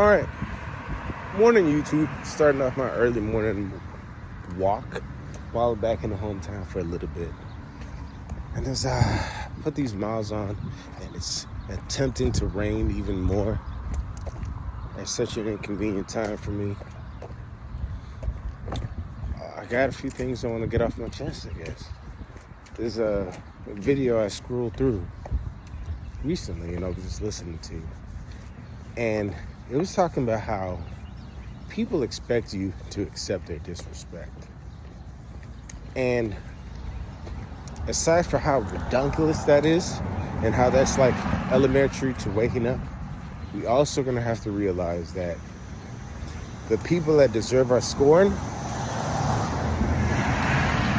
All right, morning YouTube. Starting off my early morning walk while back in the hometown for a little bit. And as I put these miles on, and it's attempting to rain even more at such an inconvenient time for me, I got a few things I want to get off my chest, I guess. There's a video I scrolled through recently, and I was just listening to, and it was talking about how people expect you to accept their disrespect. And aside from how ridiculous that is and how that's like elementary to waking up, we also gonna have to realize that the people that deserve our scorn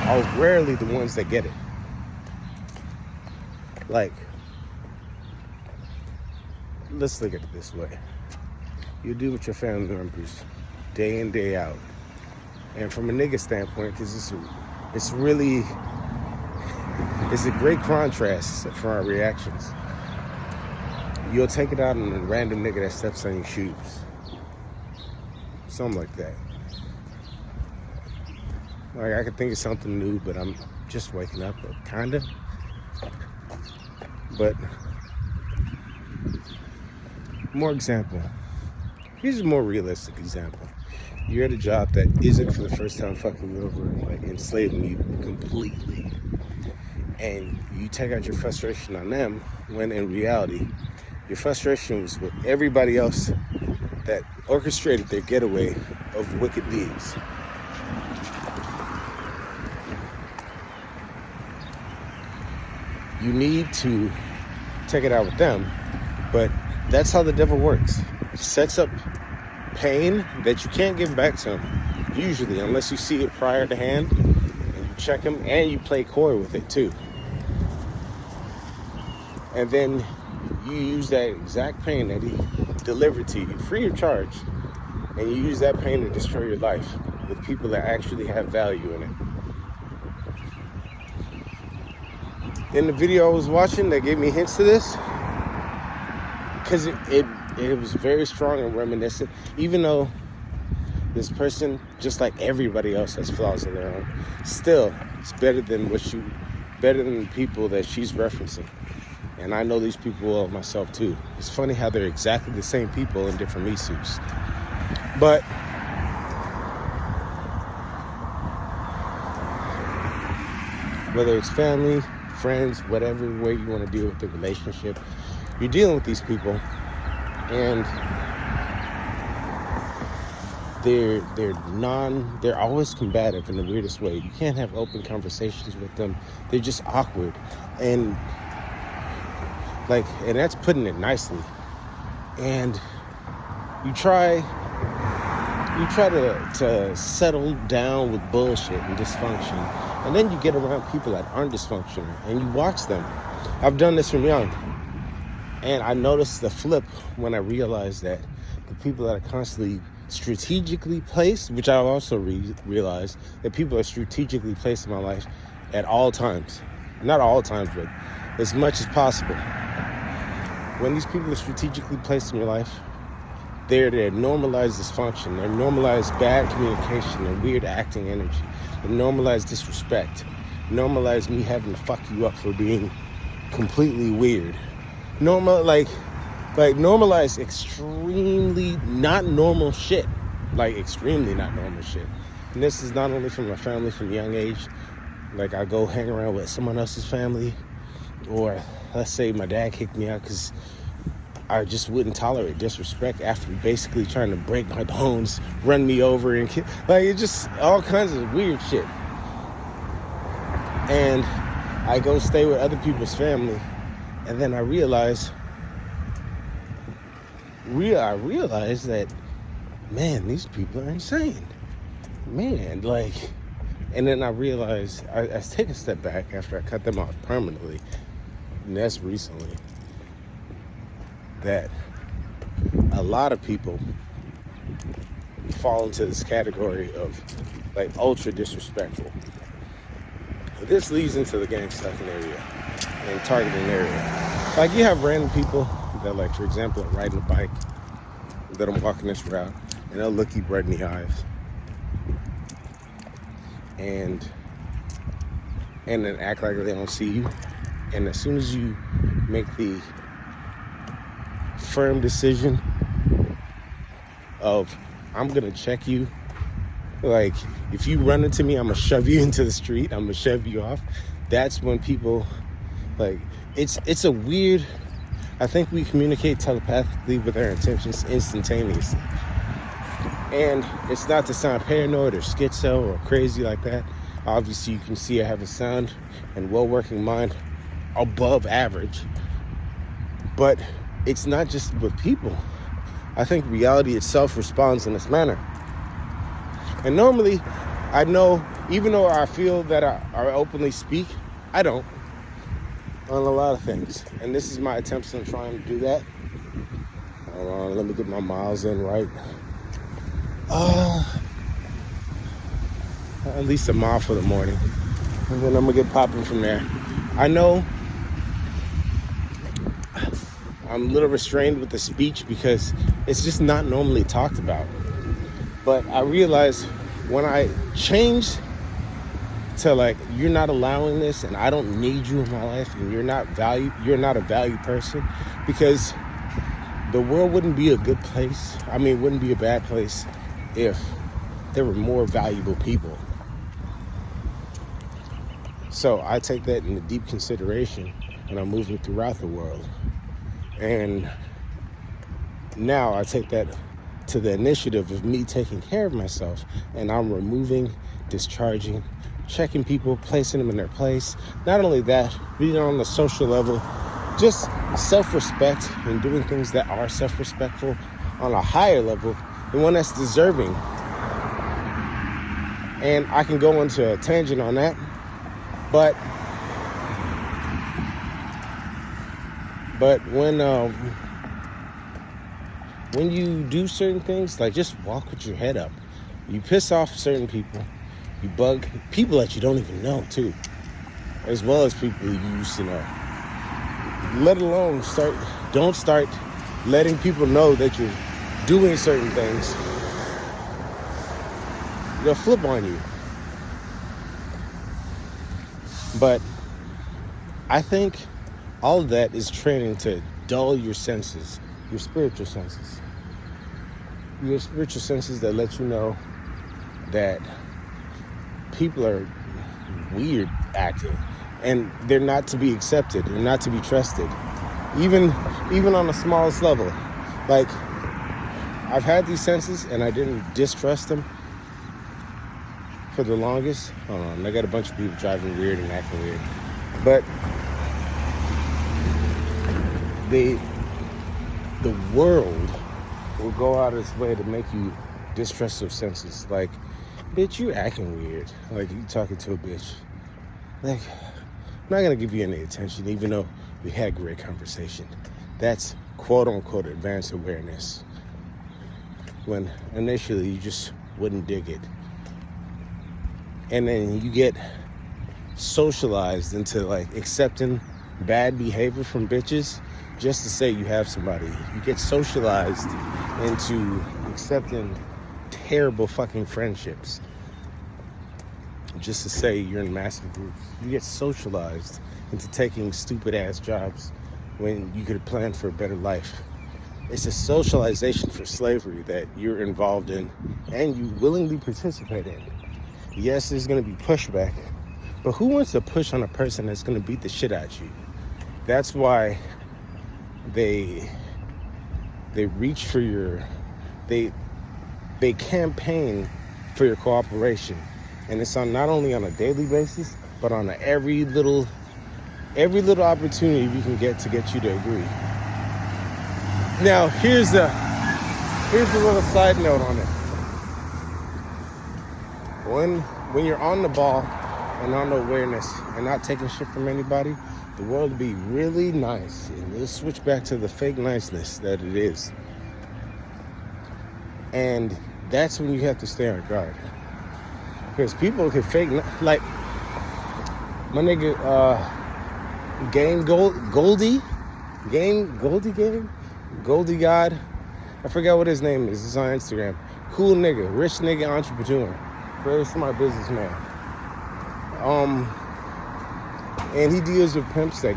are rarely the ones that get it. Like, let's look at it this way. You deal with your family members day in, day out. And from a nigga standpoint, because it's a great contrast for our reactions. You'll take it out on a random nigga that steps on your shoes. Something like that. Like, I could think of something new, but I'm just waking up, kinda. But, more example. Here's a more realistic example. You're at a job that isn't for the first time fucking you over, like enslaving you completely. And you take out your frustration on them when in reality, your frustration was with everybody else that orchestrated their getaway of wicked deeds. You need to take it out with them, but that's how the devil works. He sets up pain that you can't give back to him, usually, unless you see it prior to hand, and you check him, and you play coy with it too. And then you use that exact pain that he delivered to you, free of charge, and you use that pain to destroy your life with people that actually have value in it. In the video I was watching that gave me hints to this, because it was very strong and reminiscent, even though this person, just like everybody else, has flaws of their own, still it's better than the people that she's referencing. And I know these people well myself too. It's funny how they're exactly the same people in different meat suits. But whether it's family, friends, whatever way you want to deal with the relationship, you're dealing with these people, and they're always combative in the weirdest way. You can't have open conversations with them. They're just awkward, and that's putting it nicely. And you try to settle down with bullshit and dysfunction, and then you get around people that aren't dysfunctional and you watch them. I've done this from young, and I noticed the flip when I realized that the people that are constantly strategically placed, which I also realized that people are strategically placed in my life at all times. Not all times, but as much as possible. When these people are strategically placed in your life, they're normalized dysfunction, they're normalized bad communication and weird acting energy, they normalize disrespect, normalize me having to fuck you up for being completely weird. Normalize extremely not normal shit. Like, extremely not normal shit. And this is not only from my family from a young age. Like, I go hang around with someone else's family, or let's say my dad kicked me out because I just wouldn't tolerate disrespect after basically trying to break my bones, run me over, and it's just all kinds of weird shit. And I go stay with other people's family, and then I realize that, man, these people are insane. Man, and then I realized, I take a step back after I cut them off permanently, and that's recently, that a lot of people fall into this category of ultra disrespectful. This leads into the gang stalking area and targeting area. You have random people that, for example, are riding a bike, that I'm walking this route, and they'll look you right in the eyes. And then act like they don't see you. And as soon as you make the firm decision of, I'm gonna check you, like, if you run into me, I'm gonna shove you into the street, I'm gonna shove you off. That's when people, like, it's a weird, I think we communicate telepathically with our intentions instantaneously. And it's not to sound paranoid or schizo or crazy like that. Obviously, you can see I have a sound and well-working mind above average. But it's not just with people. I think reality itself responds in this manner. And normally, I know, even though I feel that I openly speak, I don't on a lot of things. And this is my attempts on trying to do that. Hold on, let me get my miles in right. At least a mile for the morning. And then I'm gonna get popping from there. I know I'm a little restrained with the speech because it's just not normally talked about. But I realize when I change to, like, you're not allowing this and I don't need you in my life and you're not a valued person, because the world wouldn't be a good place. I mean, it wouldn't be a bad place if there were more valuable people. So I take that into deep consideration when I'm moving throughout the world. And now I take that to the initiative of me taking care of myself, and I'm removing, discharging, checking people, placing them in their place. Not only that, being on the social level, just self-respect and doing things that are self-respectful on a higher level, the one that's deserving. And I can go into a tangent on that, but when you do certain things, like, just walk with your head up. You piss off certain people, you bug people that you don't even know too, as well as people you used to know. Let alone don't start letting people know that you're doing certain things. They'll flip on you. But I think all of that is training to dull your senses, your spiritual senses. Your spiritual senses that let you know that people are weird acting and they're not to be accepted, they're not to be trusted. Even on the smallest level. Like, I've had these senses and I didn't distrust them for the longest. Hold on, I got a bunch of people driving weird and acting weird. But the world will go out of its way to make you distrust those senses. Like, bitch, you acting weird. Like, you talking to a bitch. Like, I'm not gonna give you any attention, even though we had great conversation. That's quote unquote advanced awareness. When initially you just wouldn't dig it. And then you get socialized into, like, accepting bad behavior from bitches just to say you have somebody. You get socialized into accepting terrible fucking friendships just to say you're in massive groups. You get socialized into taking stupid ass jobs when you could have planned for a better life. It's a socialization for slavery that you're involved in and you willingly participate in. Yes, there's going to be pushback, but who wants to push on a person that's going to beat the shit out of you? That's why they reach for your, they campaign for your cooperation. And it's on not only on a daily basis, but on every little opportunity we can get to get you to agree. Now, here's a little side note on it. When you're on the ball and on the awareness and not taking shit from anybody, the world will be really nice. And it'll switch back to the fake niceness that it is. And that's when you have to stay on guard. Because people can fake, like my nigga, Goldie God I forgot what his name is. It's on Instagram. Cool nigga, rich nigga, entrepreneur, very smart businessman. And he deals with pimps that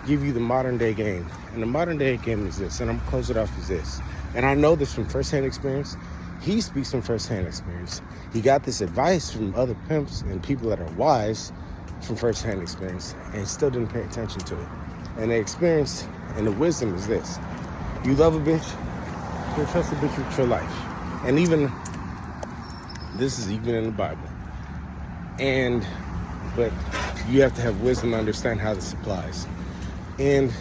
give you the modern day game. And the modern day game is this, and I'm gonna close it off as this. And I know this from firsthand experience. He speaks from firsthand experience. He got this advice from other pimps and people that are wise from firsthand experience, and still didn't pay attention to it. And the experience and the wisdom is this: you love a bitch, you'll trust a bitch with your life. And even this is even in the Bible. But you have to have wisdom to understand how this applies. And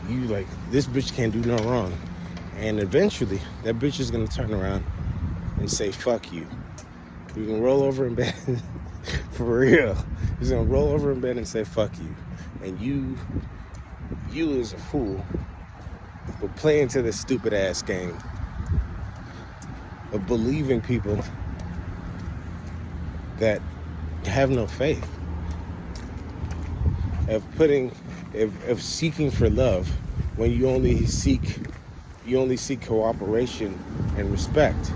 you like, this bitch can't do no wrong. And eventually, that bitch is gonna turn around and say, fuck you. You can roll over in bed, for real. He's gonna roll over in bed and say, fuck you. And you as a fool will play into this stupid ass game of believing people that have no faith, of seeking for love when you only seek cooperation and respect.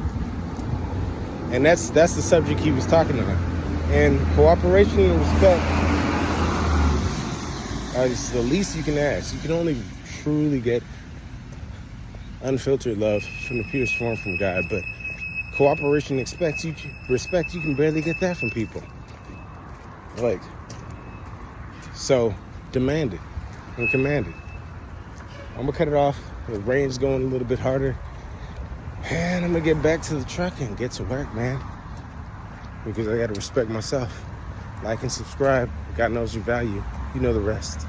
And that's the subject he was talking about. And cooperation and respect is the least you can ask. You can only truly get unfiltered love from the purest form from God, but cooperation respect, you can barely get that from people. Like, so demand it and command it. I'm gonna cut it off. The rain's going a little bit harder, and I'm gonna get back to the truck and get to work, man, because I gotta respect myself. Like and subscribe. God knows your value. You know the rest.